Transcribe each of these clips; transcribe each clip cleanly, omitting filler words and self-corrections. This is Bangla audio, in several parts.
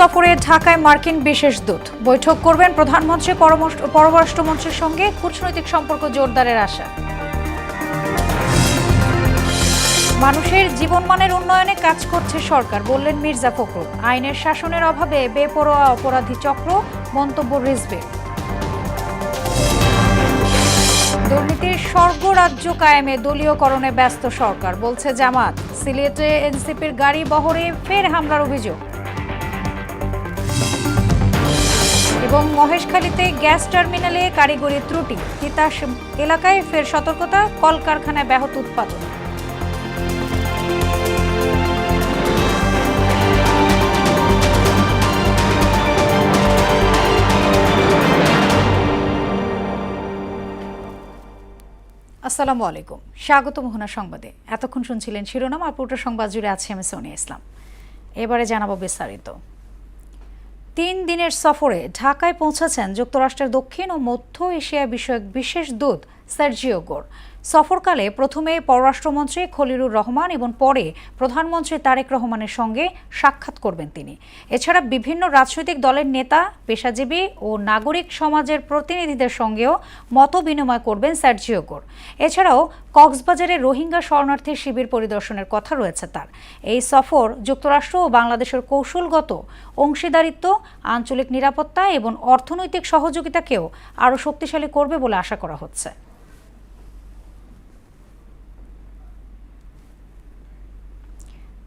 সফরে ঢাকায় মার্কিন বিশেষ দূত বৈঠক করবেন প্রধানমন্ত্রী পররাষ্ট্রমন্ত্রীর সঙ্গে কূটনৈতিক সম্পর্ক জোরদারের আশা। মানুষের জীবনমানের উন্নয়নে কাজ করছে সরকার বললেন মির্জা ফখরুল। আইনের শাসনের অভাবে বেপরোয়া অপরাধী চক্র মন্তব্য রিজভীর। দুর্নীতির স্বর্গরাজ্য কায়েমে দলীয়করণে ব্যস্ত সরকার বলছে জামাত। সিলেটে এনসিপির গাড়ি বহরে ফের হামলার অভিযোগ। এবং মহেশখালীতে গ্যাস টার্মিনালে কারিগরি ত্রুটি, তিতাস এলাকায় ফের সতর্কতা, কলকারখানায় ব্যাহত উৎপাদন। আসসালামু আলাইকুম, স্বাগত মোহনা সংবাদে। এতক্ষণ শুনছিলেন শিরোনাম, আর পুরো সংবাদ জুড়ে আছে আমি সোনিয়া ইসলাম। এবারে জানাবো বিস্তারিত। 3 দিনের সফরে ঢাকায় পৌঁছেছেন যুক্তরাষ্ট্রের দক্ষিণ ও মধ্য এশিয়া বিষয়ক বিশেষ দূত সার্জিও গোর। সফরকালে প্রথমে পররাষ্ট্রমন্ত্রী খলিলুর রহমান এবং পরে প্রধানমন্ত্রী তারেক রহমানের সঙ্গে সাক্ষাৎ করবেন তিনি। এছাড়া বিভিন্ন রাজনৈতিক দলের নেতা, পেশাজীবী ও নাগরিক সমাজের প্রতিনিধিদের সঙ্গেও মত বিনিময় করবেন সার্জিও গোর। এছাড়াও কক্সবাজারে রোহিঙ্গা শরণার্থী শিবির পরিদর্শনের কথা রয়েছে তার। এই সফর যুক্তরাষ্ট্র ও বাংলাদেশের কৌশলগত অংশীদারিত্ব, আঞ্চলিক নিরাপত্তা এবং অর্থনৈতিক সহযোগিতাকেও আরও শক্তিশালী করবে বলে আশা করা হচ্ছে।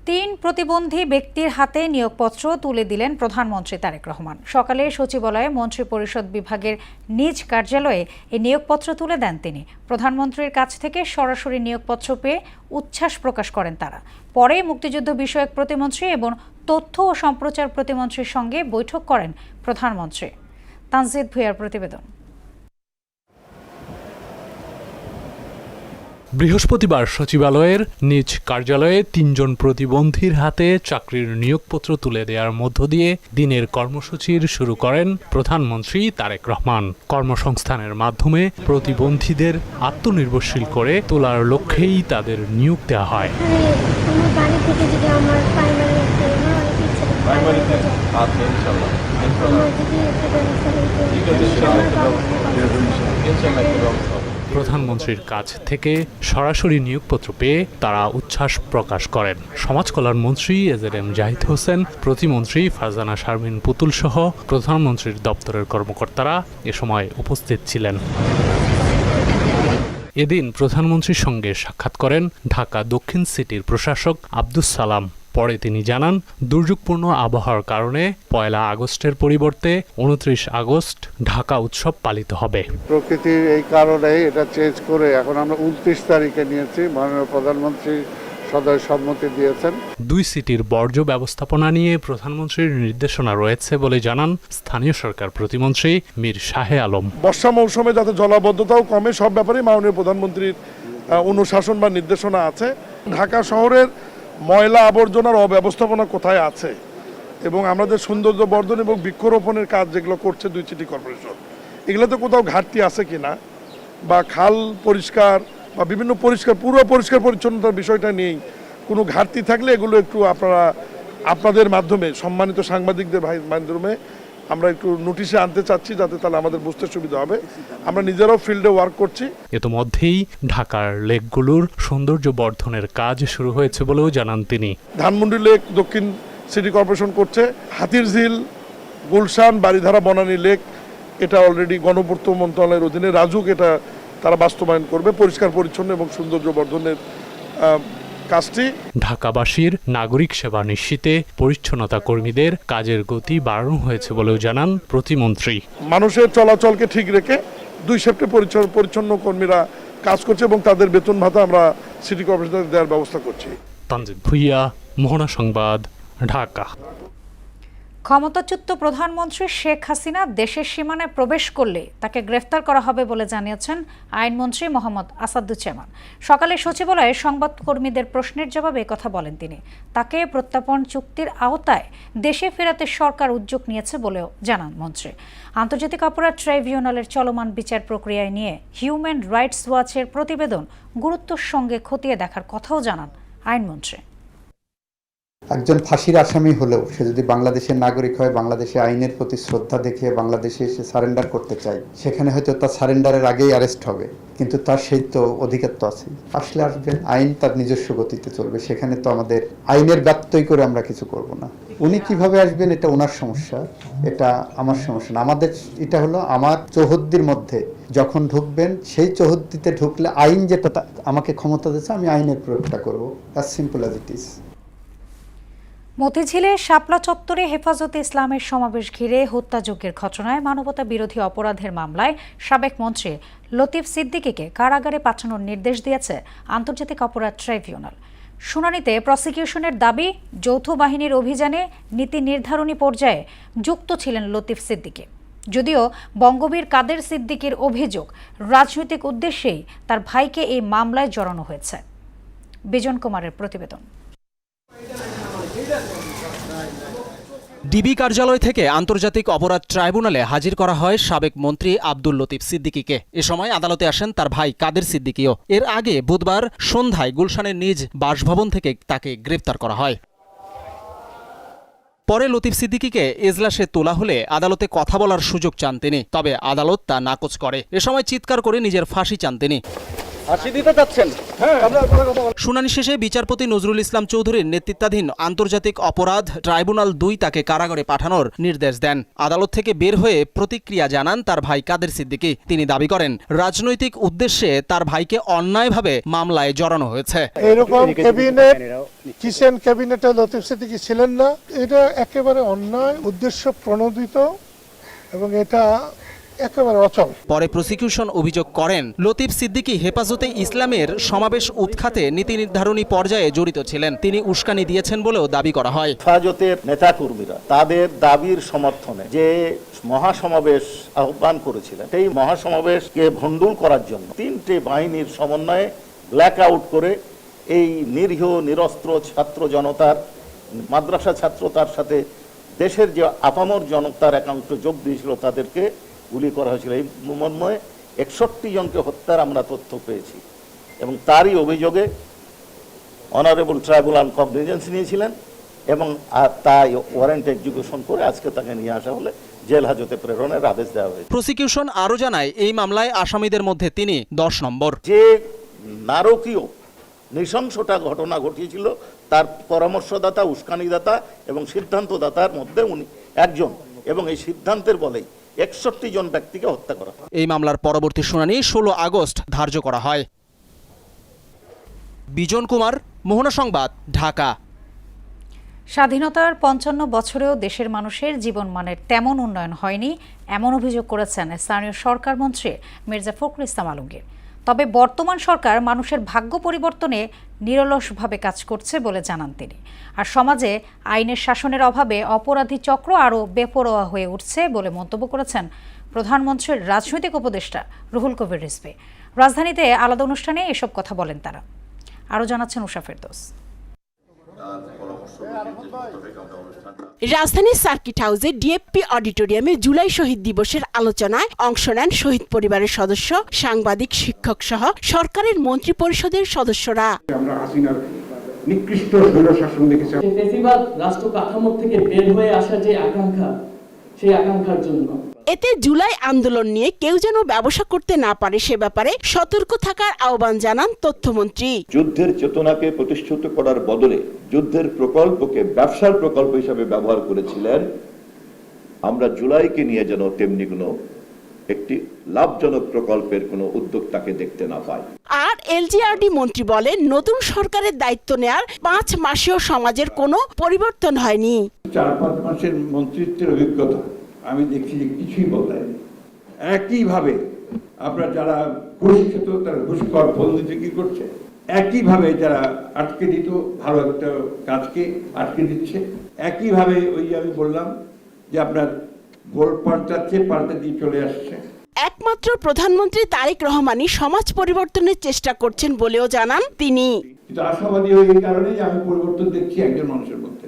তিন প্রতিবন্ধী ব্যক্তির হাতে নিয়োগপত্র তুলে দিলেন প্রধানমন্ত্রী তারেক রহমান। সকালে সচিবালয়ে মন্ত্রিপরিষদ বিভাগের নিজ কার্যালয়ে এই নিয়োগপত্র তুলে দেন তিনি। প্রধানমন্ত্রীর কাছ থেকে সরাসরি নিয়োগপত্র পেয়ে উচ্ছ্বাস প্রকাশ করেন তারা। পরে মুক্তিযুদ্ধ বিষয়ক প্রতিমন্ত্রী এবং তথ্য ও সম্প্রচার প্রতিমন্ত্রীর সঙ্গে বৈঠক করেন প্রধানমন্ত্রী। তানজিদ ভুঁইয়ার প্রতিবেদন। বৃহস্পতিবার সচিবালয়ের নিজ কার্যালয়ে 3 জন প্রতিবন্ধীর হাতে চাকরির নিয়োগপত্র তুলে দেওয়ার মধ্য দিয়ে দিনের কর্মসূচির শুরু করেন প্রধানমন্ত্রী তারেক রহমান। কর্মসংস্থানের মাধ্যমে প্রতিবন্ধীদের আত্মনির্ভরশীল করে তোলার লক্ষ্যেই তাদের নিয়োগ দেওয়া হয়। প্রধানমন্ত্রীর কাছ থেকে সরাসরি নিয়োগপত্র পেয়ে তারা উচ্ছ্বাস প্রকাশ করেন। সমাজ কল্যাণ মন্ত্রী এজেএম জাহিদ হোসেন, প্রতিমন্ত্রী ফারজানা শারমিন পুতুল সহ প্রধানমন্ত্রীর দপ্তরের কর্মকর্তারা এ সময় উপস্থিত ছিলেন। এদিন প্রধানমন্ত্রীর সঙ্গে সাক্ষাৎ করেন ঢাকা দক্ষিণ সিটির প্রশাসক আব্দুস সালাম। পরে তিনি জানান, দুর্যোগপূর্ণ আবহাওয়ার কারণে 1 আগস্টের পরিবর্তে 29 আগস্ট ঢাকা উৎসব পালিত হবে। প্রকৃতির এই কারণে এটা চেঞ্জ করে এখন আমরা 29 তারিখে নিয়েছি। মাননীয় প্রধানমন্ত্রী সদয় সম্মতি দিয়েছেন। 2 সিটির বর্জ্য ব্যবস্থাপনা নিয়ে প্রধানমন্ত্রীর নির্দেশনা রয়েছে বলে জানান স্থানীয় সরকার প্রতিমন্ত্রী মীর শাহে আলম। বর্ষা মৌসুমে যাতে জলাবদ্ধতাও কমে, সব ব্যাপারে মাননীয় প্রধানমন্ত্রীর অনুশাসন বা নির্দেশনা আছে। ঢাকা শহরের ময়লা আবর্জনার অব্যবস্থাপনা কোথায় আছে এবং আমাদের সৌন্দর্য বর্ধন এবং বৃক্ষরোপণের কাজ যেগুলো করছে 2 সিটি কর্পোরেশন, এগুলোতে কোথাও ঘাটতি আছে কিনা, বা খাল পরিষ্কার বা বিভিন্ন পুরো পরিষ্কার পরিচ্ছন্নতার বিষয়টা নিয়েই কোনো ঘাটতি থাকলে এগুলো একটু আপনাদের মাধ্যমে, সম্মানিত সাংবাদিকদের মাধ্যমে আমরা একটু নোটিশে আনতে চাচ্ছি, যাতে তাহলে আমাদের বুঝতে সুবিধা হবে। আমরা নিজেরাও ফিল্ডে ওয়ার্ক করছি। ইতোমধ্যেই ঢাকার লেকগুলোর সৌন্দর্য বর্ধনের কাজ শুরু হয়েছে বলেও জানান তিনি। ধানমন্ডি লেক দক্ষিণ সিটি কর্পোরেশন করছে, হাতিরঝিল, গুলশান, বারিধারা, বনানী লেক এটা অলরেডি গণপূর্ত মন্ত্রণালয়ের অধীনে রাজুক এটা তারা বাস্তবায়ন করবে, পরিষ্কার পরিচ্ছন্ন এবং সৌন্দর্য বর্ধনের কাজটি। ঢাকাবাসীর নাগরিক সেবা নিশ্চিতে পরিচ্ছন্নতা কর্মীদের কাজের গতি বাড়ানো হয়েছে বলেও জানান প্রতিমন্ত্রী। মানুষের চলাচলকে ঠিক রেখে 2 শিফটে পরিচ্ছন্ন কর্মীরা কাজ করছে এবং তাদের বেতন ভাতা আমরা সিটি কর্পোরেশন দেওয়ার ব্যবস্থা করছি। তানজিদ ভুঁইয়া, মোহনা সংবাদ, ঢাকা। ক্ষমতাচ্যুত প্রধানমন্ত্রী শেখ হাসিনা দেশের সীমানায় প্রবেশ করলে তাকে গ্রেফতার করা হবে বলে জানিয়েছেন আইনমন্ত্রী মোহাম্মদ আসাদুজ্জামান। সকালে সচিবালয়ে সংবাদকর্মীদের প্রশ্নের জবাবে কথা বলেন তিনি। তাকে প্রত্যর্পণ চুক্তির আওতায় দেশে ফেরাতে সরকার উদ্যোগ নিয়েছে বলেও জানান মন্ত্রী। আন্তর্জাতিক অপরাধ ট্রাইব্যুনালের চলমান বিচার প্রক্রিয়ায় নিয়ে হিউম্যান রাইটস ওয়াচের প্রতিবেদন গুরুত্বের সঙ্গে খতিয়ে দেখার কথাও জানান আইনমন্ত্রী। একজন ফাঁসির আসামি হলেও সে যদি বাংলাদেশের নাগরিক হয়, বাংলাদেশে আইনের প্রতি শ্রদ্ধা দেখে বাংলাদেশে এসে সারেন্ডার করতে চায়, সেখানে হয়তো তার সারেন্ডারের আগেই অ্যারেস্ট হবে, কিন্তু তার সেই তো অধিকার তো আছে, আসলে আসবেন, আইন তার নিজস্ব গতিতে চলবে, সেখানে তো আমাদের আইনের ব্যত্যয় করে আমরা কিছু করব না। উনি কিভাবে আসবেন এটা ওনার সমস্যা, এটা আমার সমস্যা না। আমাদের এটা হলো আমার চৌহদ্দির মধ্যে যখন ঢুকবেন, সেই চৌহদ্দিতে ঢুকলে আইন যেটা আমাকে ক্ষমতা দিচ্ছে আমি আইনের প্রয়োগটা করবো, as simple as it is. মতিঝিলে শাপলা চত্বরে হেফাজতে ইসলামের সমাবেশ ঘিরে হত্যাযজ্ঞের ঘটনায় মানবতা বিরোধী অপরাধের মামলায় সাবেক মন্ত্রী লতিফ সিদ্দিকীকে কারাগারে পাঠানোর নির্দেশ দিয়েছে আন্তর্জাতিক অপরাধ ট্রাইব্যুনাল। শুনানিতে প্রসিকিউশনের দাবি, যৌথ বাহিনীর অভিযানে নীতি নির্ধারণী পর্যায়ে যুক্ত ছিলেন লতিফ সিদ্দিকী। যদিও বঙ্গবীর কাদের সিদ্দিকীর অভিযোগ, রাজনৈতিক উদ্দেশ্যেই তার ভাইকে এই মামলায় জড়ানো হয়েছে। বিজন কুমারের প্রতিবেদন। ডিবি কার্যালয় থেকে আন্তর্জাতিক অপরাধ ট্রাইব্যুনালে হাজির করা হয় সাবেক মন্ত্রী আব্দুল লতিফ সিদ্দিকীকে। এ সময় আদালতে আসেন তার ভাই কাদের সিদ্দিকীও। এর আগে বুধবার সন্ধ্যায় গুলশানের নিজ বাসভবন থেকে তাকে গ্রেপ্তার করা হয়। পরে লতিফ সিদ্দিকীকে এজলাসে তোলা হলে আদালতে কথা বলার সুযোগ চান তিনি, তবে আদালত তা নাকচ করে। এ সময় চিৎকার করে নিজের ফাঁসি চান তিনি। শুনানি শেষে বিচারপতি নজরুল ইসলাম চৌধুরীর নেতৃত্বাধীন আন্তর্জাতিক অপরাধ ট্রাইব্যুনাল ২ তাকে কারাগারে পাঠানোর নির্দেশ দেন। আদালত থেকে বের হয়ে প্রতিক্রিয়া জানান তার ভাই কাদের সিদ্দিকী। তিনি দাবি করেন, রাজনৈতিক উদ্দেশ্যে তার ভাইকে অন্যায়ভাবে মামলায় জড়ানো হয়েছে। এরকম ক্যাবিনেট, কিচেন ক্যাবিনেটে লতিফ সিদ্দিকী ছিলেন না, এটা একেবারে অন্যায়, উদ্দেশ্য প্রণোদিত এবং এটা একেবারে অচল। পরে প্রসিকিউশন অভিযোগ করেন, লতিফ সিদ্দিকী হেফাজতে ইসলামের সমাবেশ উৎখাতে নীতি নির্ধারণী পর্যায়ে জড়িত ছিলেন। তিনি উস্কানি দিয়েছেন বলেও দাবি করা হয়। হেফাজতের নেতাকর্মীরা তাদের দাবির সমর্থনে যে মহাসমাবেশ আহ্বান করেছিলেন, সেই মহাসমাবেশকে ভণ্ডুল করার জন্য 3টে বাহিনীর সমন্বয়ে ব্ল্যাক আউট করে এই নিরীহ নিরস্ত্র ছাত্র জনতার, মাদ্রাসা ছাত্র, তার সাথে দেশের যে আপামর জনতার একাংশ যোগ দিয়েছিল তাদেরকে গুলি করা হয়েছিল। এই মর্মে 61 জনকে হত্যার আমরা তথ্য পেয়েছি এবং তারই অভিযোগে অনারেবল ট্রাইব্যুনাল কগনিজেন্স নিয়েছিলেন এবং তাই ওয়ারেন্ট এক্সিকিউশন করে আজকে তাকে নিয়ে আসা হলে জেল হাজতে প্রেরণের আদেশ দেওয়া হয়েছে। প্রসিকিউশন আরও জানায়, এই মামলায় আসামিদের মধ্যে তিনি 10 নম্বর। যে নারকীয় নৃশংসটা ঘটনা ঘটিয়েছিল তার পরামর্শদাতা, উস্কানিদাতা এবং সিদ্ধান্তদাতার মধ্যে উনি একজন, এবং এই সিদ্ধান্তের বলেই 61 জন ব্যক্তিকে হত্যা করা হয়। এই মামলার পরবর্তী শুনানি 16 আগস্ট ধার্য করা হয়। বিজন কুমার, মোহনা সংবাদ, ঢাকা। স্বাধীনতার 55 বছরেও দেশের মানুষের জীবনমানের তেমন উন্নয়ন হয়নি, এমন অভিযোগ করেছেন স্থানীয় সরকার মন্ত্রী মির্জা ফখরুল ইসলাম আলমগীর। তবে বর্তমান সরকার মানুষের ভাগ্য পরিবর্তনে নিরলসভাবে কাজ করছে বলে জানান তিনি। আর সমাজে আইনের শাসনের অভাবে অপরাধী চক্র আরও বেপরোয়া হয়ে উঠছে বলে মন্তব্য করেছেন প্রধানমন্ত্রীর রাজনৈতিক উপদেষ্টা রুহুল কবির রিজভী। রাজধানীতে আলাদা অনুষ্ঠানে এসব কথা বলেন তারা। আরও জানাচ্ছেন উষা ফেরদৌস। রাজধানীর সার্কিট হাউসে ডিএফপি অডিটোরিয়ামে জুলাই শহীদ দিবসের আলোচনায় অংশ নেন শহীদ পরিবারের সদস্য, সাংবাদিক, শিক্ষক সহ সরকারের মন্ত্রী পরিষদের সদস্যরা। আমরা হাসিনার নিকৃষ্ট স্বৈরশাসন দেখেছি। ফ্যাসিবাদ রাষ্ট্র কাঠামো থেকে বের হয়ে আসা যে আকাঙ্ক্ষা, সেই আকাঙ্ক্ষার জন্য এতে জুলাই আন্দোলন নিয়ে কেউ যেন ব্যবসা করতে না পারে সে ব্যাপারে সতর্ক থাকার আহ্বান জানান তথ্যমন্ত্রী। যুদ্ধের চেতনাকে প্রতিষ্ঠিত করার বদলে যুদ্ধের প্রকল্পকে ব্যবসার প্রকল্প হিসেবে ব্যবহার করেছিলেন। আমরা জুলাইকে নিয়ে যেন তেমনি কোনো একটি লাভজনক প্রকল্পের কোনো উদ্যোক্তাকে দেখতে না পাই। আর এলজিআরডি মন্ত্রী বলেন, নতুন সরকারের দায়িত্ব নেয়ার 5 মাসেও সমাজের কোনো পরিবর্তন হয়নি। 4-5 মাসের মন্ত্রিত্বের অভিজ্ঞতা আমি দেখছি যে কিছুই বদলায়নি। একইভাবে আপনার যারা ঘুষ খেত তারা ঘুষ খাওয়ার ফল দিতে কি করছে, একইভাবে যারা আটকে দিত ভালো একটা কাজকে আটকে দিচ্ছে, একইভাবে ওই যে আমি বললাম যে আপনার গোল পাল্টা দিয়ে চলে আসছে। একমাত্র প্রধানমন্ত্রী তারেক রহমানই সমাজ পরিবর্তনের চেষ্টা করছেন বলেও জানান তিনি। কিন্তু আশাবাদী হয়ে এই কারণে যে আমি পরিবর্তন দেখছি একজন মানুষের মধ্যে,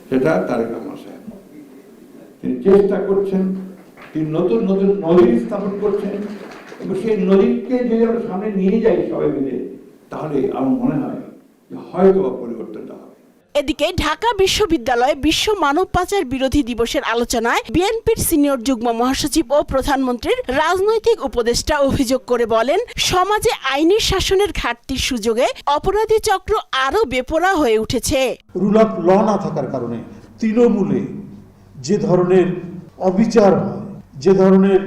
সেটা তারেক রহমান সাহেব। তিনি চেষ্টা করছেন, তিনি নতুন নতুন নজির স্থাপন করছেন এবং সেই নজিরকে যদি আমরা সামনে নিয়ে যাই সবাই মিলে, তাহলে আমার মনে হয় যে হয়তো পরিবর্তনটা হবে। এদিকে ঢাকা বিশ্ববিদ্যালয়ে বিশ্ব মানব পাচার বিরোধী দিবসের আলোচনায় বিএনপির সিনিয়র যুগ্ম মহাসচিব ও প্রধানমন্ত্রীর রাজনৈতিক উপদেষ্টা অভিযোগ করে বলেন, সমাজে আইনি শাসনের ঘাটতির সুযোগে অপরাধী চক্র আরও বেপরোয়া হয়ে উঠেছে। রুল অফ ল না থাকার কারণে তৃণমূলে যে ধরনের অবিচার হয়, যে ধরনের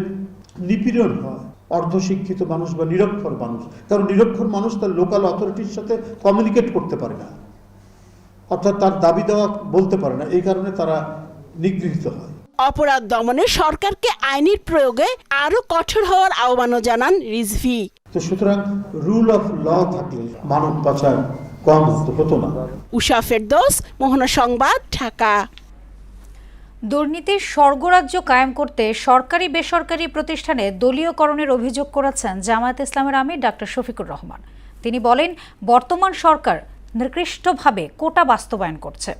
নিপীড়ন হয় অর্ধশিক্ষিত মানুষ বা নিরক্ষর মানুষ, কারণ নিরক্ষর মানুষ তার লোকাল অথরিটির সাথে কমিউনিকেট করতে পারে না, অর্থাৎ তার দাবি দেওয়া বলতে পারে না, এই কারণে তারা নিগৃহীত হয়। অপরাধ দমনে সরকারকে আইনের প্রয়োগে আরো কঠোর হওয়ার আহ্বানও জানান রিজভী। তো সুতরাং রুল অফ ল থাকলে মানব পাচার কম হতো না। উষা ফেরদৌস, মোহনা সংবাদ, ঢাকা। দুর্নীতির স্বর্গরাজ্য কায়েম করতে সরকারি বেসরকারি প্রতিষ্ঠানে দলীয়করণের অভিযোগ করেছেন জামায়াতে ইসলামের আমির ডাক্তার শফিকুর রহমান। তিনি বলেন, বর্তমান সরকার নিকৃষ্টভাবে কোটা বাস্তবায়ন করছে।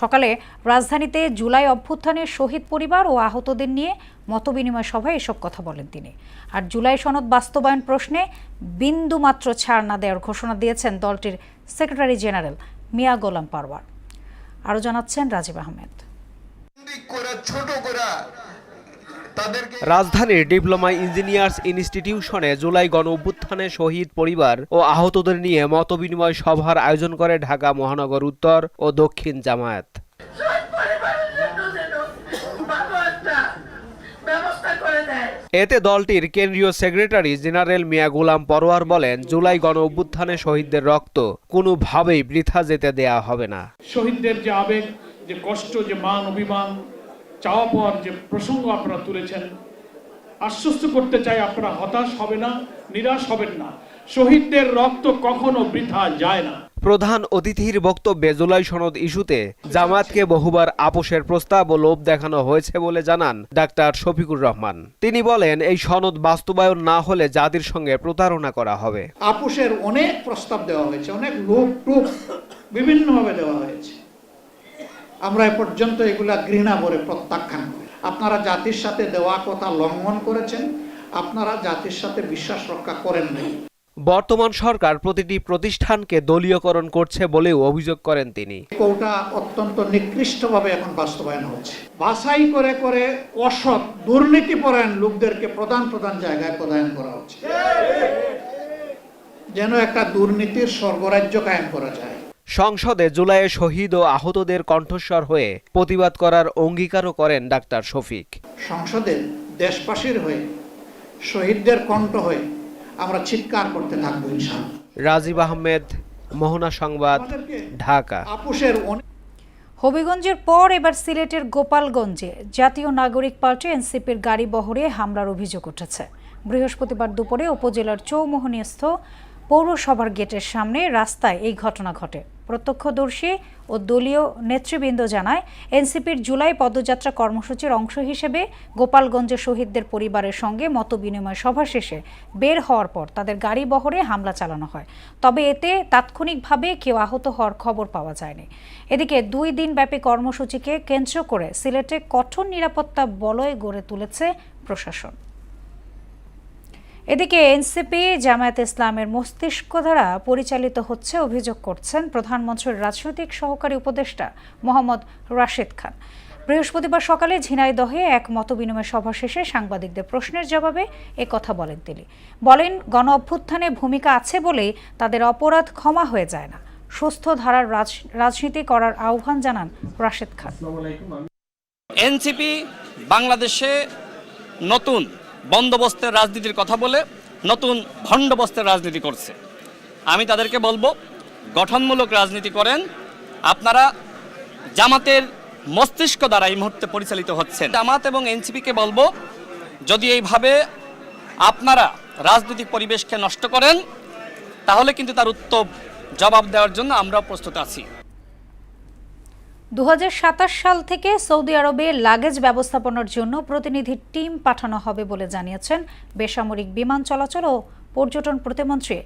সকালে রাজধানীতে জুলাই অভ্যুত্থানের শহীদ পরিবার ও আহতদের নিয়ে মতবিনিময় সভায় এসব কথা বলেন তিনি। আর জুলাই সনদ বাস্তবায়ন প্রশ্নে বিন্দুমাত্র ছাড় না দেওয়ার ঘোষণা দিয়েছেন দলটির সেক্রেটারি জেনারেল মিয়া গোলাম পারওয়ার। আরও জানাচ্ছেন রাজীব আহমেদ। রাজধানীর ডিপ্লোমা ইঞ্জিনিয়ার্স ইনস্টিটিউশনে জুলাই গণ অভ্যুত্থানে শহীদ পরিবার ও আহতদের নিয়ে মতবিনিময় সভার আয়োজন করে ঢাকা মহানগর উত্তর ও দক্ষিণ জামায়াত। এতে দলটির কেন্দ্রীয় সেক্রেটারি জেনারেল মিয়া গোলাম পরোয়ার বলেন, জুলাই গণ অভ্যুত্থানে শহীদদের রক্ত কোনোভাবেই বৃথা যেতে দেয়া হবে না। শহীদদের যে আবেগ, যে কষ্ট, যে মান অভিমান, চাওয়া পাওয়ার যে প্রসঙ্গ আপনারা তুলেছেন, আশ্বস্ত করতে চাই আপনারা হতাশ হবে না, নিরাশ হবেন না। শহীদদের রক্ত কখনো বৃথা যায় না। প্রধান অতিথির বক্তব্যে জুলাই সনদ ইস্যুতে জামায়াতকে বহুবার আপোষের প্রস্তাব ও লোভ দেখানো হয়েছে বলে জানান ডাক্তার শফিকুর রহমান। তিনি বলেন, এই সনদ বাস্তবায়ন না হলে জাতির সঙ্গে প্রতারণা করা হবে। আপোষের অনেক প্রস্তাব দেওয়া হয়েছে, অনেক লোভ টোপ বিভিন্নভাবে দেওয়া হয়েছে। আমরা এ পর্যন্ত এগুলা ঘৃণা ভরে প্রত্যাখ্যান করি। আপনারা জাতির সাথে দেওয়া কথা লঙ্ঘন করেছেন, আপনারা জাতির সাথে বিশ্বাস রক্ষা করেন নাই। বর্তমান সরকার প্রতিটি প্রতিষ্ঠানকে দলীয়করণ করছে বলেও অভিযোগ করেন তিনি। কোটা অত্যন্ত নিকৃষ্টভাবে এখন বাস্তবায়ন হচ্ছে। বাছাই করে করে অসৎ দুর্নীতিপরায়ণ লোকদেরকে প্রধান জায়গায় প্রদান করা হচ্ছে, যেন একটা দুর্নীতির স্বর্গরাজ্য কায়েম করা যায়। সংসদে জুলাইয়ে শহীদ ও আহতদের কণ্ঠস্বর হয়ে প্রতিবাদ করার অঙ্গীকারও করেন ডাক্তার শফিক। সংসদে দেশবাসীর হয়ে, শহীদদের কণ্ঠ হয়ে আমরা চিৎকার করতে থাকবো ইনশাআল্লাহ। রাজীব আহমেদ, মোহনা সংবাদ, ঢাকা। হবিগঞ্জের পর এবার সিলেটের গোপালগঞ্জে জাতীয় নাগরিক পার্টি এনসিপির গাড়ি বহরে হামলার অভিযোগ উঠেছে। বৃহস্পতিবার দুপুরে উপজেলার চৌমোহনীস্থ পৌরসভার গেটের সামনে রাস্তায় এই ঘটনা ঘটে। প্রত্যক্ষদর্শী ও দলীয় নেতৃবৃন্দ জানায়, এনসিপির জুলাই পদযাত্রা কর্মসূচির অংশ হিসেবে গোপালগঞ্জে শহীদদের পরিবারের সঙ্গে মতবিনিময় সভা শেষে বের হওয়ার পর তাদের গাড়ি বহরে হামলা চালানো হয়। তবে এতে তাৎক্ষণিকভাবে কেউ আহত হওয়ার খবর পাওয়া যায়নি। এদিকে 2 দিনব্যাপী কর্মসূচিকে কেন্দ্র করে সিলেটে কঠোর নিরাপত্তা বলয় গড়ে তুলেছে প্রশাসন। এদিকে এনসিপি জামায়াতে ইসলামের মস্তিষ্ক দ্বারা পরিচালিত হচ্ছে অভিযোগ করছেন প্রধানমন্ত্রীর রাজনৈতিক সহকারী উপদেষ্টা মোহাম্মদ রাশেদ খান। বৃহস্পতিবার সকালে ঝিনাইদহে এক মতবিনিময় সভা শেষে সাংবাদিকদের প্রশ্নের জবাবে একথা বলেন তিনি। বলেন, গণ অভ্যুত্থানে ভূমিকা আছে বলেই তাদের অপরাধ ক্ষমা হয়ে যায় না। সুস্থ ধারার রাজনীতি করার আহ্বান জানান রাশেদ খান। এনসিপি বাংলাদেশে নতুন বন্দোবস্তের রাজনীতির কথা বলে নতুন ভণ্ডবস্তের রাজনীতি করছে। আমি তাদেরকে বলবো, গঠনমূলক রাজনীতি করেন। আপনারা জামাতের মস্তিষ্ক দ্বারা এই মুহূর্তে পরিচালিত হচ্ছেন। জামাত এবং এনসিপিকে বলবো, যদি এইভাবে আপনারা রাজনৈতিক পরিবেশকে নষ্ট করেন, তাহলে কিন্তু তার উত্তম জবাব দেওয়ার জন্য আমরাও প্রস্তুত আছি। 2027 সাল থেকে সৌদি আরবে লাগেজ ব্যবস্থাপনার জন্য প্রতিনিধি টিম পাঠানো হবে বলে জানিয়েছেন বেসামরিক বিমান চলাচল ও পর্যটন প্রতিমন্ত্রী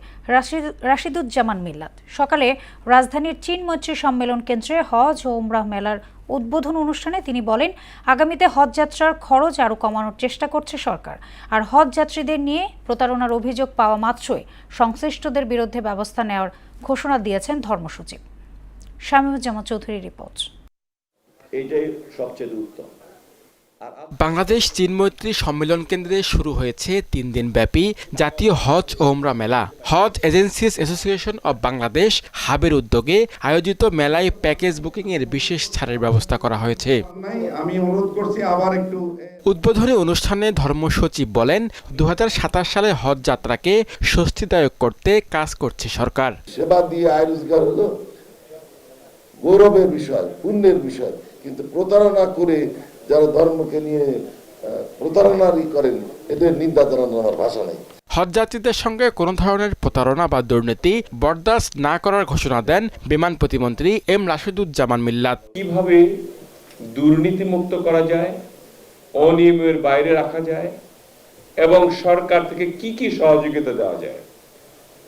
রাশিদুজ্জামান মিল্লাত। সকালে রাজধানীর চীন মৈত্রী সম্মেলন কেন্দ্রে হজ ও উমরাহ মেলার উদ্বোধন অনুষ্ঠানে তিনি বলেন, আগামীতে হজ যাত্রার খরচ আরও কমানোর চেষ্টা করছে সরকার। আর হজ যাত্রীদের নিয়ে প্রতারণার অভিযোগ পাওয়া মাত্রই সংশ্লিষ্টদের বিরুদ্ধে ব্যবস্থা নেওয়ার ঘোষণা দিয়েছেন ধর্মসচিব। শামীমুজ্জামান চৌধুরীর রিপোর্ট। এইটাই সবচেয়ে উত্তম। বাংলাদেশ চীন মৈত্রী সম্মেলন কেন্দ্রে শুরু হয়েছে 3 দিন ব্যাপী জাতীয় হজ ও ওমরা মেলা। হজ এজেন্সিজ অ্যাসোসিয়েশন অব বাংলাদেশ হাবের উদ্যোগে আয়োজিত মেলায় প্যাকেজ বুকিং এর বিশেষ ছাড়ের ব্যবস্থা করা হয়েছে। আমি অনুরোধ করছি আবার একটু। উদ্বোধনী অনুষ্ঠানে ধর্ম সচিব বলেন, 2027 সালে হজ যাত্রাকে স্বস্তিদায়ক করতে কাজ করছে সরকার। সেবা দিয়ে আয় রোজগার হলো গৌরবের বিষয়, পুণ্যের বিষয়, কিন্তু প্রতারণা করে যারা ধর্মকে নিয়ে প্রতারণারই করেন, এদের নিন্দা জানানোর আমার ভাষা নেই। হজযাত্রীদের সঙ্গে কোনো ধরনের প্রতারণা বা দুর্নীতি বরদাস্ত না করার ঘোষণা দেন বিমান প্রতিমন্ত্রী এম রাশিদুজ্জামান মিল্লাত। কিভাবে দুর্নীতিমুক্ত করা যায়, অনিয়মের বাইরে রাখা যায় এবং সরকার থেকে কি কি সহযোগিতা দেওয়া যায়,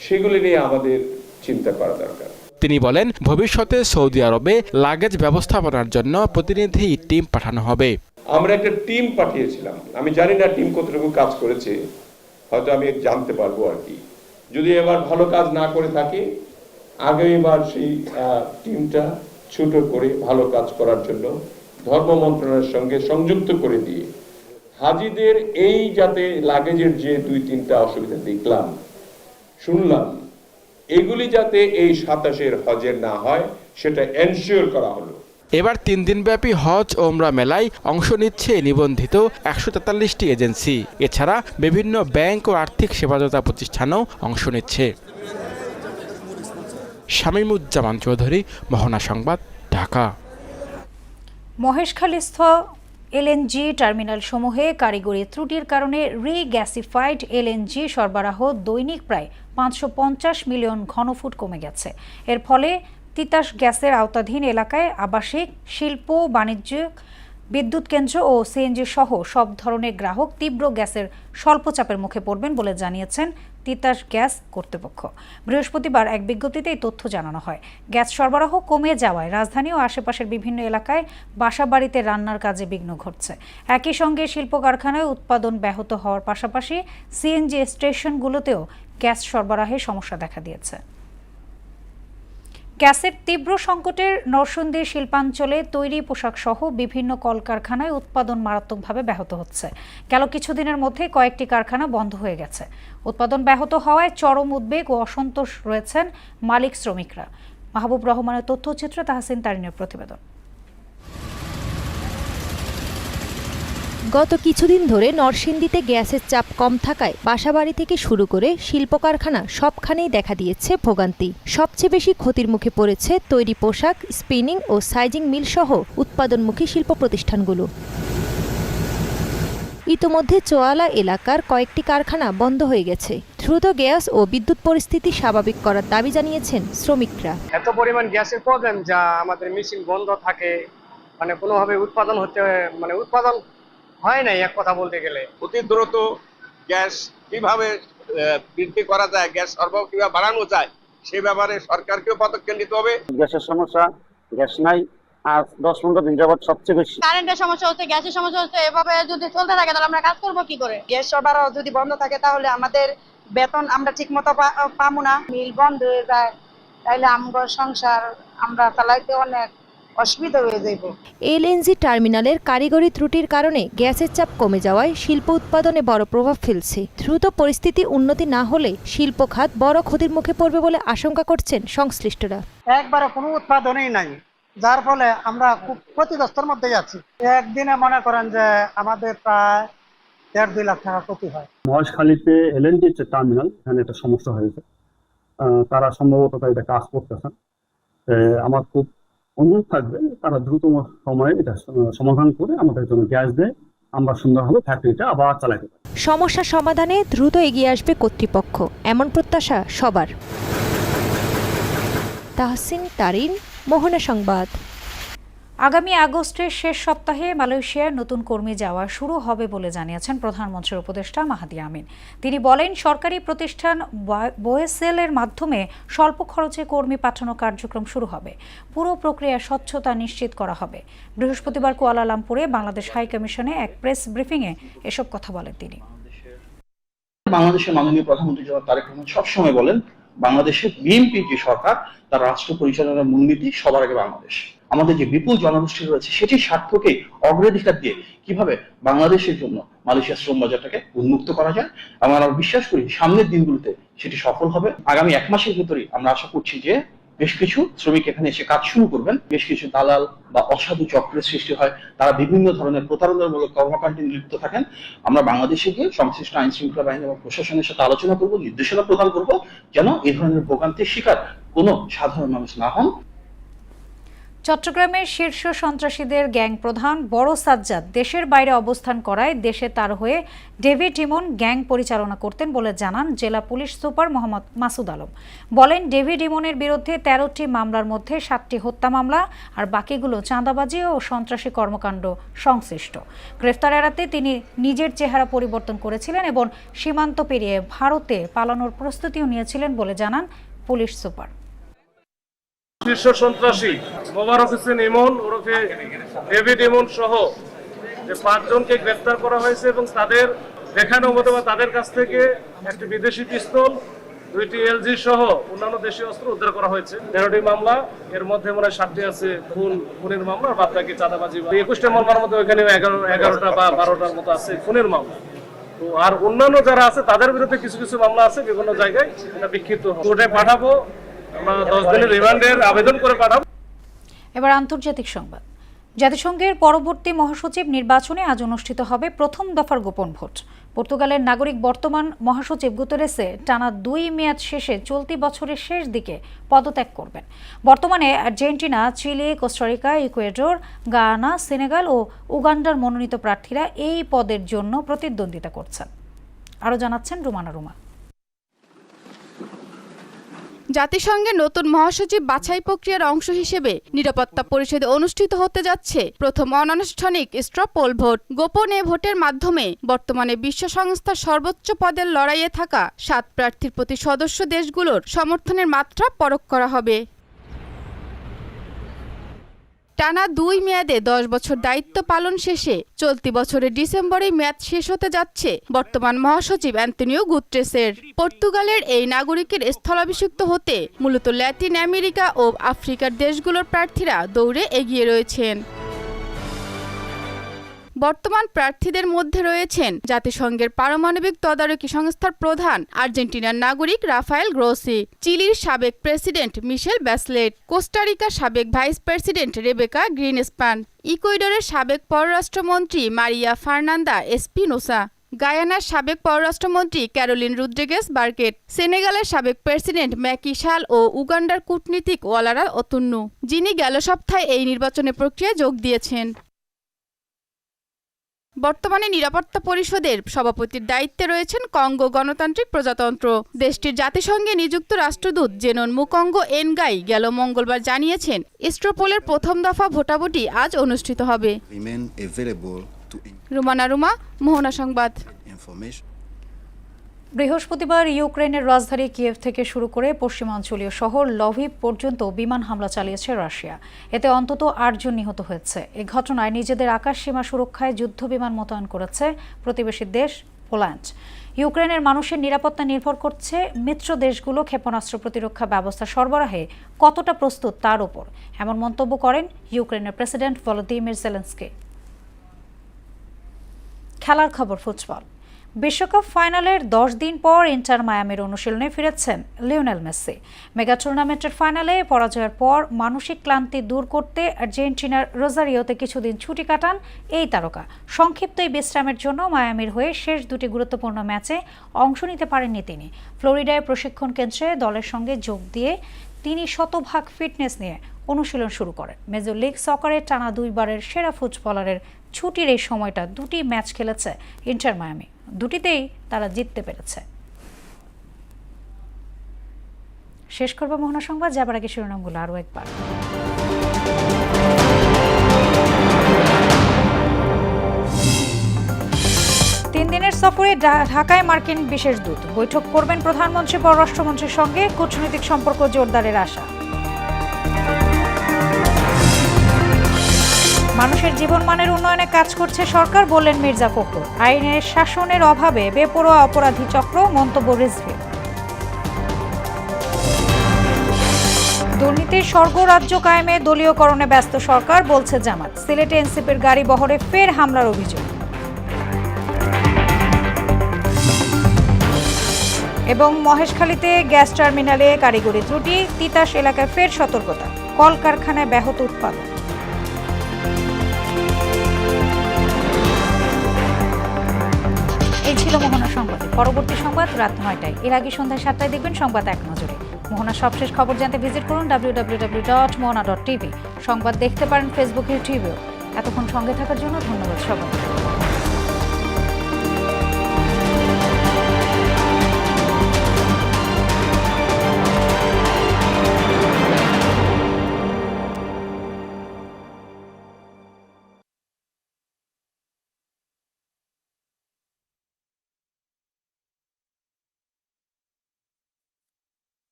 সেগুলি নিয়ে আমাদের চিন্তা করা দরকার। তিনি বলেন, ভবিষ্যতে সৌদি আরবে লাগেজ ব্যবস্থাপনার জন্য প্রতিনিধি টিম পাঠানো হবে। আমরা একটা টিম পাঠিয়েছিলাম, আমি জানি না টিম কতটুকু কাজ করেছে, হয়তো আমি জানতে পারবো আর কি। যদি এবার ভালো কাজ না করে থাকে, আগামীবার সেই টিমটা ছোট করে ভালো কাজ করার জন্য ধর্ম মন্ত্রণালয়ের সঙ্গে সংযুক্ত করে দিয়ে হাজিদের এই যাতে লাগেজের যে 2-3টা অসুবিধা দেখলাম, শুনলাম, এগুলি যাতে এই 27-এর হজের না হয় সেটা এনশিওর করা হলো। এবার 3 দিনব্যাপী হজ ও ওমরা মেলায় অংশ নিচ্ছে নিবন্ধিত 143টি এজেন্সি। এছাড়া বিভিন্ন ব্যাংক ও আর্থিক সেবাদাতা প্রতিষ্ঠানও অংশ নিচ্ছে। শামীমুজ্জামান চৌধুরী, মোহনা সংবাদ, ঢাকা। মহেশখালীস্থ এলএনজি টার্মিনাল সমূহে কারিগরি ত্রুটির কারণে রিগ্যাসিফাইড এলএনজি সরবরাহ দৈনিক প্রায় 550 মিলিয়ন ঘনফুট কমে গেছে। এর ফলে তিতাস গ্যাসের আওতাধীন এলাকায় আবাসিক, শিল্প, বাণিজ্যিক, বিদ্যুৎ কেন্দ্র ও সিএনজি সহ সব ধরনের গ্রাহক তীব্র গ্যাসের স্বল্প চাপের মুখে পড়বেন বলে জানিয়েছেন তিতাস গ্যাস কর্তৃপক্ষ। বৃহস্পতিবার এক বিজ্ঞপ্তিতে এই তথ্য জানানো হয়। গ্যাস সরবরাহ কমে যাওয়ায় রাজধানী ও আশেপাশের বিভিন্ন এলাকায় বাসাবাড়িতে রান্নার কাজে বিঘ্ন ঘটছে। একই সঙ্গে শিল্প কারখানায় উৎপাদন ব্যাহত হওয়ার পাশাপাশি সিএনজি স্টেশনগুলোতেও গ্যাস সরবরাহে সমস্যা দেখা দিয়েছে। গ্যাসের তীব্র সংকটের নরসিংদী শিল্পাঞ্চলে তৈরি পোশাক সহ বিভিন্ন কলকারখানায় উৎপাদন মারাত্মকভাবে ব্যাহত হচ্ছে। গেল কিছুদিনের মধ্যে কয়েকটি কারখানা বন্ধ হয়ে গেছে। উৎপাদন ব্যাহত হওয়ায় চরম উদ্বেগ ও অসন্তোষ রয়েছেন মালিক শ্রমিকরা। মাহবুব রহমানের তথ্যচিত্রে তাহসিন তারিনের প্রতিবেদন। গত কিছুদিন ধরে নরসিংদীতে গ্যাসের চাপ কম থাকায় বাসাবাড়ি থেকে শুরু করে শিল্প কারখানা সবখানেই দেখা দিয়েছে ভোগান্তি। সবচেয়ে বেশি ক্ষতির মুখে পড়েছে তৈরি পোশাক, স্পিনিং ও সাইজিং মিল সহ উৎপাদনমুখী শিল্প প্রতিষ্ঠানগুলো। ইতোমধ্যে চোয়ালা এলাকার কয়েকটি কারখানা বন্ধ হয়ে গেছে। দ্রুত গ্যাস ও বিদ্যুৎ পরিস্থিতি স্বাভাবিক করার দাবি জানিয়েছেন শ্রমিকরা। এত পরিমাণ গ্যাসের প্রবলেম, যা আমাদের মেশিন বন্ধ থাকে, কোনোভাবে উৎপাদন উৎপাদন হয় নাই এক কথা বলতে গেলে। অতি দ্রুত গ্যাস কিভাবে বৃদ্ধি করা যায়, গ্যাস সরবরাহ কিভাবে বাড়ানো যায়, সেই ব্যাপারে সরকারকেও পদক্ষেপ নিতে হবে। গ্যাসের সমস্যা, গ্যাস নাই, আর 10-15 দিন যাবত সবচেয়ে বেশি। কারেন্টের সমস্যা হচ্ছে, গ্যাসের সমস্যা হচ্ছে। এভাবে যদি চলতে থাকে তাহলে আমরা কাজ করবো কি করে? গ্যাস সরবরাহ যদি বন্ধ থাকে তাহলে আমাদের বেতন আমরা ঠিক মতো পাবো না। মিল বন্ধ হয়ে যায় তাহলে আমার সংসার আমরা চালাইতে অনেক অসুবিধা হয়ে যাইব। এলএনজি টার্মিনালের কারিগরি ত্রুটির কারণে গ্যাসের চাপ কমে যাওয়ায় শিল্প উৎপাদনে বড় প্রভাব ফেলছে। দ্রুত পরিস্থিতি উন্নতি না হলে শিল্প খাত বড় ক্ষতির মুখে পড়বে বলে আশঙ্কা করছেন সংশ্লিষ্টরা। একবারে কোনো উৎপাদনই নাই, যার ফলে আমরা খুব ক্ষতিগ্রস্তের মধ্যে যাচ্ছি। একদিনে মনে করেন যে আমাদের প্রায় 1.5-2 লাখ টাকা ক্ষতি হয়। মহেশখালীতে এলএনজি যে টার্মিনাল, এখানে একটা সমস্যা হয়েছে, তারা সম্ভবত এটা কাজ করতেছেন। আমার খুব অনুরোধ থাকবে তারা দ্রুত সময়ে এটা সমাধান করে আমাদের জন্য গ্যাস দেয়, আমরা সুন্দরভাবে ফ্যাক্টরিটা আবার চালাতে পারি। সমস্যা সমাধানে দ্রুত এগিয়ে আসবে কর্তৃপক্ষ, এমন প্রত্যাশা সবার। তাহসিন তারিন, মোহনা সংবাদ। আগামী আগস্টের শেষ সপ্তাহে মালয়েশিয়ার নতুন কর্মী যাওয়া শুরু হবে বলে জানিয়েছেন প্রধানমন্ত্রীর উপদেষ্টা মাহাদি আমিন। তিনি বলেন, সরকারি প্রতিষ্ঠান বোয়েসেলের মাধ্যমে স্বল্প খরচে কর্মী পাঠানো কার্যক্রম শুরু হবে। পুরো প্রক্রিয়ার স্বচ্ছতা নিশ্চিত করা হবে। বৃহস্পতিবার কুয়ালালামপুরে বাংলাদেশ হাই কমিশনে এক প্রেস ব্রিফিংয়ে এসব কথা বলেন তিনি। বাংলাদেশের মাননীয় প্রধানমন্ত্রী জনাব তারেক রহমান সবসময় বলেন বাংলাদেশের বিএনপি যে সরকার, তার রাষ্ট্র পরিচালনার মূলনীতি সবার আগে বাংলাদেশ। আমাদের যে বিপুল জনগোষ্ঠী রয়েছে সেটির স্বার্থকে অগ্রাধিকার দিয়ে কিভাবে বাংলাদেশের জন্য মালয়েশিয়া শ্রম বাজারটাকে উন্মুক্ত করা যায়, আমরা বিশ্বাস করি সামনের দিনগুলোতে সেটি সফল হবে। আগামী 1 মাসের ভিতরেই আমরা আশা করছি যে বেশ কিছু শ্রমিক এখানে এসে কাজ শুরু করবেন। বেশ কিছু দালাল বা অসাধু চক্রের সৃষ্টি হয়, তারা বিভিন্ন ধরনের প্রতারণামূলক কর্মকাণ্ডে লিপ্ত থাকেন। আমরা বাংলাদেশে গিয়ে সংশ্লিষ্ট আইন শৃঙ্খলা বাহিনী এবং প্রশাসনের সাথে আলোচনা করব, নির্দেশনা প্রদান করব, যেন এই ধরনের ভোগান্তির শিকার কোনো সাধারণ মানুষ না হন। চট্টগ্রামের শীর্ষ সন্ত্রাসীদের গ্যাং প্রধান বড় সাজ্জাদ দেশের বাইরে অবস্থান করায় দেশে তার হয়ে ডেভিড ইমন গ্যাং পরিচালনা করতেন বলে জানান জেলা পুলিশ সুপার মোহাম্মদ মাসুদ আলম। বলেন, ডেভিড ইমনের বিরুদ্ধে 13টি মামলার মধ্যে 7টি হত্যা মামলা আর বাকিগুলো চাঁদাবাজি ও সন্ত্রাসী কর্মকাণ্ড সংশ্লিষ্ট। গ্রেফতার এড়াতে তিনি নিজের চেহারা পরিবর্তন করেছিলেন এবং সীমান্ত পেরিয়ে ভারতে পালানোর প্রস্তুতিও নিয়েছিলেন বলে জানান পুলিশ সুপার। শীর্ষ সন্ত্রাসী মোবারক হোসেন ইমন ওরফে ডেভিড ইমন সহ যে 5 জনকে গ্রেফতার করা হয়েছে এবং তাদের দেখানো মতো বা তাদের কাছ থেকে একটি বিদেশি পিস্তল, 2টি এলজি সহ অন্যান্য দেশীয় অস্ত্র উদ্ধার করা হয়েছে। 13টি মামলা, এর মধ্যে মনে হয় 7টি আছে খুনের মামলা, বাদ বাকি চাঁদাবাজি। 21টা মামলার মধ্যে ওইখানে 11টা বা 12টার মতো আছে খুনের মামলা। তো আর অন্যান্য যারা আছে তাদের বিরুদ্ধে কিছু কিছু মামলা আছে বিভিন্ন জায়গায়, এটা বিক্ষিপ্ত কোর্টে পাঠাবো, আমরা 10 দিনের রিমান্ডের আবেদন করে পাঠাবো। এবার আন্তর্জাতিক সংবাদ। জাতিসংঘের পরবর্তী মহাসচিব নির্বাচনে আজ অনুষ্ঠিত হবে প্রথম দফার গোপন ভোট। পর্তুগালের নাগরিক বর্তমান মহাসচিব গুতেরেসে টানা 2 মেয়াদ শেষে চলতি বছরের শেষ দিকে পদত্যাগ করবেন। বর্তমানে Argentina, Chile, Costa Rica, Ecuador, Guyana, Senegal ও উগান্ডার মনোনীত প্রার্থীরা এই পদের জন্য প্রতিদ্বন্দ্বিতা করছেন। আরও জানাচ্ছেন রুমানা রুমা। জাতিসংঘের নতুন মহাসচিব বাছাই প্রক্রিয়ার অংশ হিসেবে নিরাপত্তা পরিষদে অনুষ্ঠিত হতে যাচ্ছে প্রথম অনানুষ্ঠানিক স্ট্র পোল ভোট। গোপন এ ভোটের মাধ্যমে বর্তমানে বিশ্ব সংস্থার সর্বোচ্চ পদের লড়াইয়ে থাকা 7 প্রার্থীর প্রতি সদস্য দেশগুলোর সমর্থনের মাত্রা পরখ করা হবে। টানা 2 মেয়াদে 10 বছর দায়িত্ব পালন শেষে চলতি বছরের ডিসেম্বরে মেয়াদ শেষ হতে যাচ্ছে বর্তমান মহাসচিব অ্যান্তনিও গুতেরেসের। পর্তুগালের এই নাগরিকের স্থলাভিষিক্ত হতে মূলত ল্যাটিন আমেরিকা ও আফ্রিকার দেশগুলোর প্রার্থীরা দৌড়ে এগিয়ে রয়েছেন। বর্তমান প্রার্থীদের মধ্যে রয়েছেন জাতিসংঘের পারমাণবিক তদারকি সংস্থার প্রধান আর্জেন্টিনার নাগরিক রাফায়েল গ্রোসি, চিলির সাবেক প্রেসিডেন্ট মিশেল ব্যাসলেট, কোস্টারিকার সাবেক ভাইস প্রেসিডেন্ট রেবেকা গ্রিনস্পান, ইকুয়েডরের সাবেক পররাষ্ট্রমন্ত্রী মারিয়া ফার্নান্দা এসপিনোসা, গায়ানার সাবেক পররাষ্ট্রমন্ত্রী ক্যারোলিন রুদ্রিগেস বার্কেট, সেনেগালের সাবেক প্রেসিডেন্ট ম্যাকি সাল ও উগান্ডার কূটনীতিক ওয়ালারা অতুন্নু, যিনি গেল সপ্তাহে এই নির্বাচনী প্রক্রিয়ায় যোগ দিয়েছেন। বর্তমানে নিরাপত্তা পরিষদের সভাপতির দায়িত্বে রয়েছেন কঙ্গো গণতান্ত্রিক প্রজাতন্ত্র। দেশটির জাতিসংঘে নিযুক্ত রাষ্ট্রদূত জেনন মুকঙ্গো এনগাই গেল মঙ্গলবার জানিয়েছেন, স্ট্রোপোলের প্রথম দফা ভোটাভুটি আজ অনুষ্ঠিত হবে। রুমানা রুমা, মোহনা সংবাদ। বৃহস্পতিবার ইউক্রেনের রাজধানী কিয়েভ থেকে শুরু করে পশ্চিমাঞ্চলীয় শহর লভিভ পর্যন্ত বিমান হামলা চালিয়েছে রাশিয়া। এতে অন্তত 8 জন নিহত হয়েছে। এই ঘটনায় নিজেদের আকাশ সীমা সুরক্ষায় যুদ্ধ বিমান মোতায়েন করেছে প্রতিবেশী দেশ পোল্যান্ড। ইউক্রেনের মানুষের নিরাপত্তা নির্ভর করছে মিত্র দেশগুলো ক্ষেপণাস্ত্র প্রতিরক্ষা ব্যবস্থা সরবরাহে কতটা প্রস্তুত তার উপর, এমন মন্তব্য করেন ইউক্রেনের প্রেসিডেন্ট ভলোদিমির জেলেনস্কি। খেলার খবর ফুটবল। বিশ্বকাপ ফাইনালের 10 দিন পর ইন্টার মায়ামির অনুশীলনে ফিরেছেন লিওনেল মেসি। মেগা টুর্নামেন্টের ফাইনালে পরাজয়ের পর মানসিক ক্লান্তি দূর করতে আর্জেন্টিনার রোজারিওতে কিছুদিন ছুটি কাটান এই তারকা। সংক্ষিপ্ত এই বিশ্রামের জন্য মায়ামির হয়ে শেষ 2টি গুরুত্বপূর্ণ ম্যাচে অংশ নিতে পারেননি তিনি। ফ্লোরিডায় প্রশিক্ষণ কেন্দ্রে দলের সঙ্গে যোগ দিয়ে তিনি শতভাগ ফিটনেস নিয়ে অনুশীলন শুরু করেন। মেজর লিগ সকারে টানা 2 বারের সেরা ফুটবলারের ছুটির এই সময়টা 2টি ম্যাচ খেলেছে ইন্টার মায়ামি, 2টিতেই তারা জিততে পেরেছে। শেষ করব মোহনা সংবাদ, যাবার আগে শিরোনামগুলো আরও একবার। তিন দিনের সফরে ঢাকায় মার্কিন বিশেষ দূত। বৈঠক করবেন প্রধানমন্ত্রী, পররাষ্ট্রমন্ত্রীর সঙ্গে কূটনৈতিক সম্পর্ক জোরদারের আশা। মানুষের জীবনমানের উন্নয়নে কাজ করছে সরকার, বললেন মির্জা ফখরুল। আইনের শাসনের অভাবে বেপরোয়া অপরাধী চক্র, মন্তব্য রিজভী। দুর্নীতির স্বর্গরাজ্য কায়েমে দলীয়করণে ব্যস্ত সরকার, বলছে জামাত। সিলেটে এনসিপির গাড়ি বহরে ফের হামলার অভিযোগ। এবং মহেশখালীতে গ্যাস টার্মিনালে কারিগরি ত্রুটি, তিতাস এলাকায় ফের সতর্কতা, কলকারখানায় ব্যাহত উৎপাদন। এই ছিল মোহনা সংবাদে। পরবর্তী সংবাদ রাত ৯টায়। এর আগে সন্ধ্যা ৭টায় দেখবেন সংবাদ এক নজরে। মোহনার সবশেষ খবর জানতে ভিজিট করুন www.mohana.tv। সংবাদ দেখতে পারেন ফেসবুক, ইউটিউবেও। এতক্ষণ সঙ্গে থাকার জন্য ধন্যবাদ সবাই।